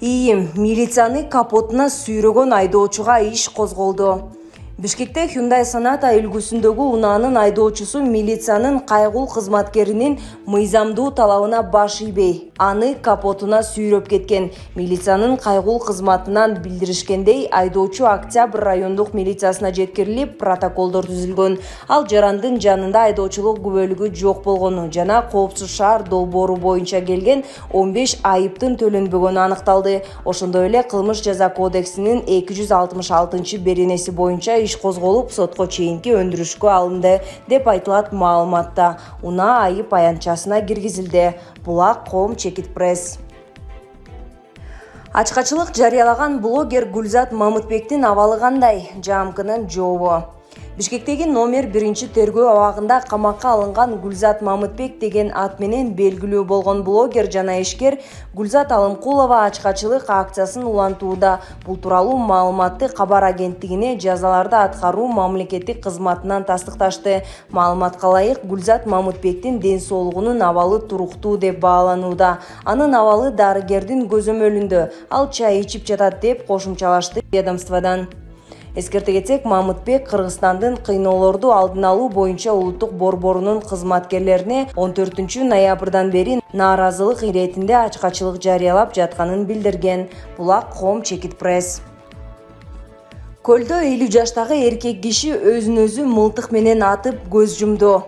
ИИМ милицияны капотуна сүйрөгөн айдоочуга иш козголду. Бишкекте Hyundai Sonata үлгүсүндөгү унаанын айдоочусу милициянын кайгул кызматкеринин мыйзамдуу талабына баш ийбей, аны капотуна сүйрөп кеткен. Милициянын кайгул кызматынан билдиришкендей, айдоочу Октябрь райондук милициясына жеткирилип, протоколдор түзүлгөн. Ал жарандын жанында айдоочулук күбөлүгү жок болгону жана коопсуз шаар долбоору боюнча келген 15 айыптын төлөнбөгөнү аныкталды. Ошондой эле Кылмыш жаза кодексинин 266-беренеси боюнча иш козголуп, сотко чейинки өндүрүшкө алынды деп айтылат маалыматта. Унаа айып аянтчасына киргизилди. Булак Коом Чекит Пресс. Ачкачылык жарыялаган блогер Гүлзат Мамытбектин абалы кандай? ЖАМКнын жообу. Бишкектеги номер 1 тергөө абагында камакка алынган Гүлзат Мамытбек деген ат менен белгилүү болгон блогер жана ишкер Гүлзат Алымкулова ачкачылык акциясын улантууда. Бул тууралуу маалыматты кабар агенттигине жазаларды аткаруу мамлекеттик кызматынан тастыкташты. Маалыматка ылайык, Гүлзат Мамытбектин ден соолугунун абалы туруктуу деп бааланууда. Анын абалы дарыгердин көзөмөлүндө. Ал чай ичип жатат деп кошумчалашты ведомстводан. Эскерте кетсек, Мамытбек Кыргызстандын кыйноолорду алдын алуу боюнча улуттук борборунун кызматкерлерине 14 ноябрдан бери нааразылык иретинде ачкачылык жарыялап жатканын билдирген. Булак Коом Чекит Пресс. Көлдө 50 жаштагы эркек киши өзүн өзү мылтык менен атып көз жумду.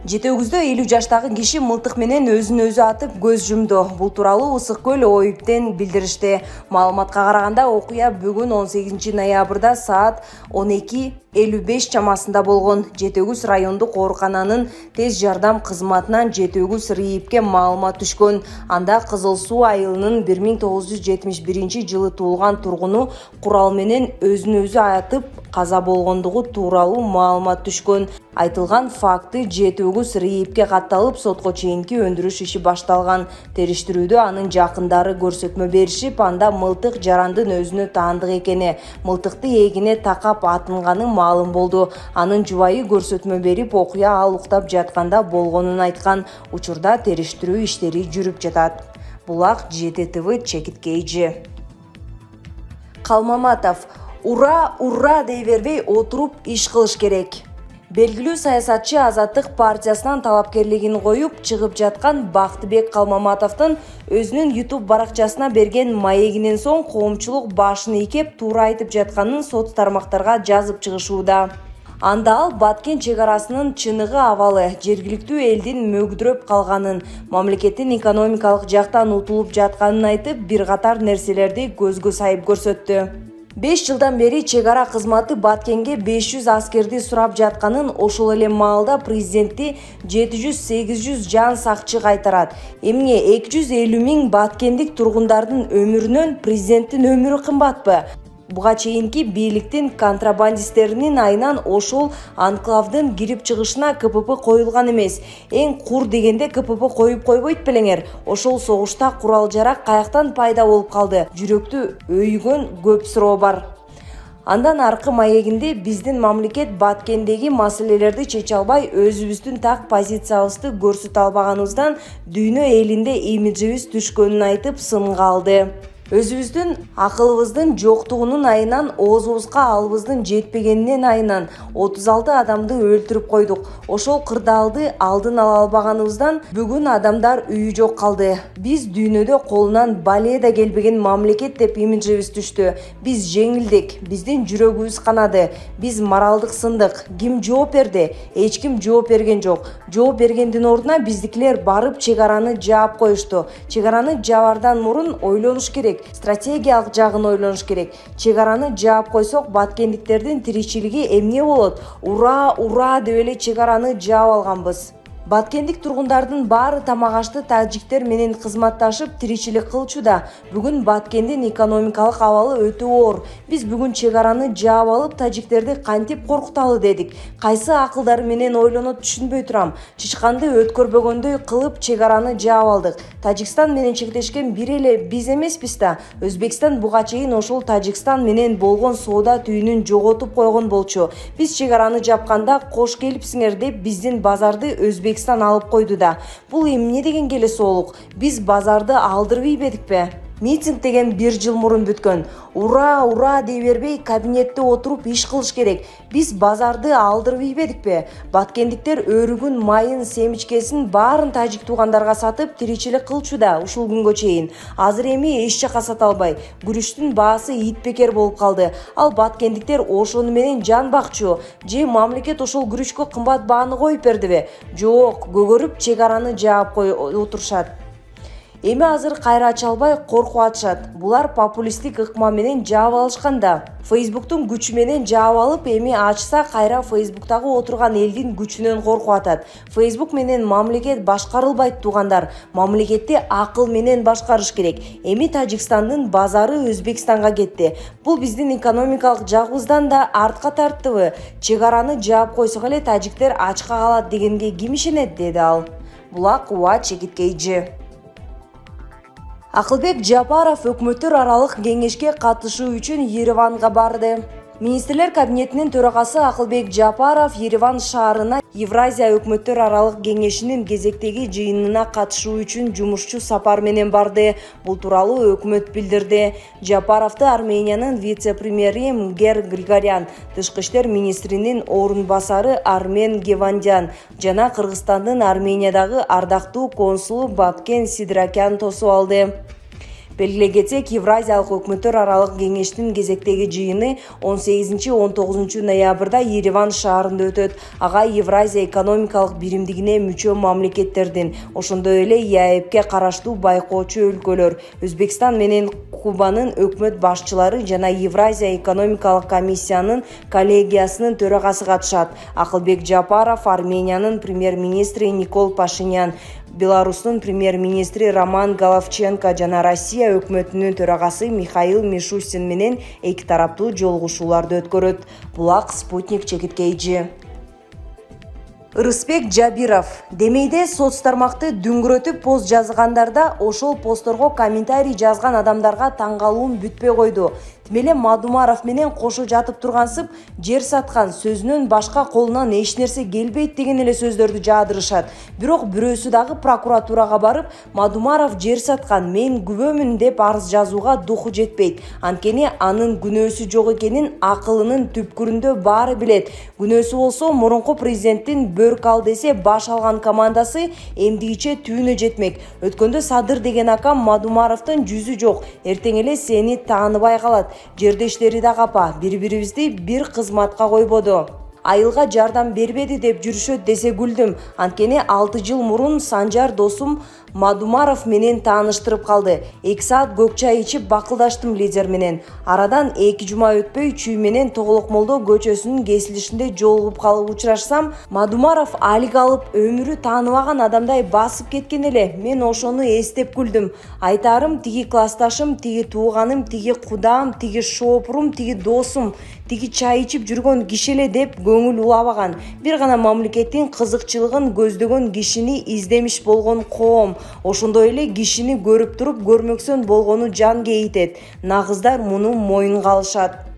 Жети өгүздө 50 жаштагы киши мылтык менен өзүн өзү атып көз жумду. Бул тууралуу Ысык көл ОИБтен билдиришти. Маалыматка караганда, окуя бүгүн 18 ноябрда саат 12:55 чамасында болгон. Жети өгүз райондук оорукананын тез жардам кызматынан Жети өгүз РИИБке маалымат түшкөн. Анда Кызыл Суу айылынын 1971 жылы туулган тургуну курал менен өзүн өзү атып каза болгондугу тууралуу маалымат түшкөн. Айтылган факты Жети өгүз РИИБке катталып, сотко чейинки өндүрүш иши башталган. Териштирүүдө анын жакындары көрсөтмө беришип, анда мылтык жарандын өзүнө таандык экени, мылтыкты эгине такап атынганы маалым болду. Анын жубайы көрсөтмө берип, окуя ал уктап жатканда болгонун айткан. Учурда териштирүү иштери жүрүп жатат. Булак ЖТТВ Чекит Кейжи. Калмаматов: ура, ура дей бербей отуруп иш кылыш керек. Белгилүү саясатчы Азаттык партиясынан талапкерлигин коюп чыгып жаткан Бактыбек Калмаматовдун өзүнүн YouTube баракчасына берген маегинен соң коомчулук башын ийкеп туура айтып жатканын соц тармактарга жазып чыгышууда. Анда ал Баткен чек арасынын чыныгы абалы, жергиликтүү элдин мөгдүрөп калганын, мамлекеттин экономикалык жактан утулуп жатканын айтып, бир катар нерселерди көзгө сайып көрсөттү. 5 жылдан бери чек ара кызматы Баткенге 500 аскерди сурап жатканын, ошол эле маалда президентти 700-800 жан сакчы кайтарат. Эмне 250 000 баткендик тургундардын өмүрүнөн президенттин өмүрү кымбатпы? Буга чейинки бийликтин контрабандисттеринин айынан ошол анклавдын кирип чыгышына КПП коюлган эмес. Эң кур дегенде КПП коюп койбойт белеңер. Ошол согушта курал-жарак каяктан пайда болуп калды? Жүрөктү өйгөн көп суроо бар. Андан аркы маегинде биздин мамлекет Баткендеги маселелерди чече албай, өзүбүздүн так позициябызды көрсөтө албаганыбыздан дүйнө элинде имиджибиз түшкөнүн айтып сынга алды. Өзүбүздүн акылыбыздын жоктугунун айынан, оозубузга албыздын жетпегенинин айынан 36 адамды өлтүрүп койдук. Ошол кырдаалды алдын ала албаганыбыздан бүгүн адамдар үйү жок калды. Биз дүйнөдө колунан бале да келбеген мамлекет деп имиджибиз түштү. Биз жеңилдик, биздин жүрөгүбүз канады. Биз моралдык сындык. Ким жооп берди? Эч ким жооп берген жок. Жооп бергендин ордуна биздикилер барып чек араны жаап коюшту. Чек араны жаабардан мурун ойлонуш керек. Стратегиялык жагын ойлонуш керек. Чек араны жаап койсок, баткендиктердин тиричилиги эмне болот? Ура, ура деп эле чек араны жаап алганбыз. Баткендик тургундардын баары тамак ашты тажиктер менен кызматташып тиричилик кылчуда. Бүгүн Баткендин экономикалык абалы өтө оор. Биз бүгүн чек араны жаап алып, тажиктерди кантип коркуталы дедик. Кайсы акылдары менен ойлонот түшүнбөй турам. Чычканды өткөрбөгөндөй кылып чек араны жаап алдык. Тажикстан менен чектешкен бир эле биз эмеспиз да. Өзбекстан буга чейин ошол Тажикстан менен болгон соода түйүнүн жоготуп койгон болчу. Биз чек араны жапканда кош келипсиңер деп биздин базарды Өзбекстан алып койду да. Бул эмне деген келе соолук? Биз базарды алдырбай бедикпи? Митинг деген 1 жыл мурун бүткөн. Ура, ура дей бербей кабинетте отуруп иш кылыш керек. Биз базарды алдырып ийбедикпи? Баткендиктер өрүгүн, майын, семичкесин баарын тажик туугандарга сатып тиричилик кылчу да ушул күнгө чейин. Азыр эми эч жака сата албай. Күрүчтүн баасы итбекер болуп калды. Ал баткендиктер ошону менен жан бакчу. Же мамлекет ошол күрүчкө кымбат бааны коюп бердиби? Жок, көгөрүп чек араны жаап отурушат. Эми азыр кайра ача албай коркуп атышат. Булар популисттик ыкма менен жаап алышканда. Фейсбуктун күчү менен жаап алып, эми ачса кайра Фейсбуктагы отурган элдин күчүнөн коркуп атат. Фейсбук менен мамлекет башкарылбайт туугандар. Мамлекетти акыл менен башкарыш керек. Эми Тажикстандын базары Өзбекстанга кетти. Бул биздин экономикалык жагыбыздан да артка тарттыбы? Чек араны жаап койсок эле тажиктер ачка калат дегенге ким ишенет, деди ал. Булак Уа Чекиткейжи. Акылбек Жапаров өкмөттөр аралык кеңешке катышуу үчүн Ереванга барды. Министрлер кабинетинин төрагасы Акылбек Жапаров Ереван шаарына Евразия өкмөттөр аралык кеңешинин кезектеги жыйынына катышуу үчүн жумушчу сапар менен барды. Бул тууралуу өкмөт билдирди. Жапаровду Армениянын вице-премьери Мгер Григорян, тышкы иштер министринин орун басары Армен Гевандян жана Кыргызстандын Армениядагы ардактуу консулу Баткен Сидракян тосуп алды. Белгилей кетсек, Евразиялык өкмөттөр аралык кеңештин кезектеги жыйыны 18-19 ноябрда Ереван шаарында өтөт. Ага Евразия экономикалык биримдигине мүчө мамлекеттердин, ошондой эле ЕАЭБке караштуу байкоочу өлкөлөр, Өзбекстан менен Кубанын өкмөт башчылары жана Евразия экономикалык комиссиянын коллегиясынын төрагасы катышат. Акылбек Жапаров, Армениянын премьер-министри Никол Пашинян, Беларустун премьер-министри Роман Головченко жана Россия өкмөтүнүн төрагасы Михаил Мишустин менен эки тараптуу жолугушууларды өткөрөт. Булак Спутник Чекиткейжи. Ырысбек Жабиров демейде соц тармакты дүңгүрөтүп пост жазгандарда ошол постторго комментарий жазган адамдарга таң калуум бүтпөй койду. Тимеле Мадумаров менен кошо жатып тургансып, жер саткан сөзүнөн башка колунан эч нерсе келбейт деген эле сөздөрдү жаадырышат. Бирок бирөөсү дагы прокуратурага барып, Мадумаров жер саткан, мен күбөмүн деп арыз жазууга духу жетпейт. Анткени анын күнөөсү жок экенин акылынын түпкүрүндө баары билет. Күнөөсү болсо мурунку президенттин бөрк ал десе баш алган командасы эмдигиче түбүнө жетмек. Өткөндө Садыр деген акам Мадумаровдун жүзү жок, эртең эле сени тааныбай калат. Жердештери да капа, бири-бирибизди бир кызматка койбоду. Айылга жардам бербеди деп жүрүшөт десе күлдүм. Анткени 6 жыл мурун Санжар досум Мадумаров менен тааныштырып калды. 2 саат көк чай ичип бакылдаштым лидер менен. Арадан 2 жума өтпөй Чүй менен Тоголокмолдо көчөсүнүн кесилишинде жолугуп калып учурашсам, Мадумаров алик алып өмүрү тааныбаган адамдай басып кеткен эле. Мен ошону эстеп күлдүм. Айтарым, тиги классташым, тиги тууганым, тиги кудаам, тиги шоопурум, тиги досум, тиги чай ичип жүргөн киши эле деп көңүл улабаган. Бир гана мамлекеттин кызыкчылыгын көздөгөн кишини издемиш болгон коом. Ошондой эле кишини көрүп туруп көрмөксөн болгону жан кейитет. Нагыздар муну моюнга алышат.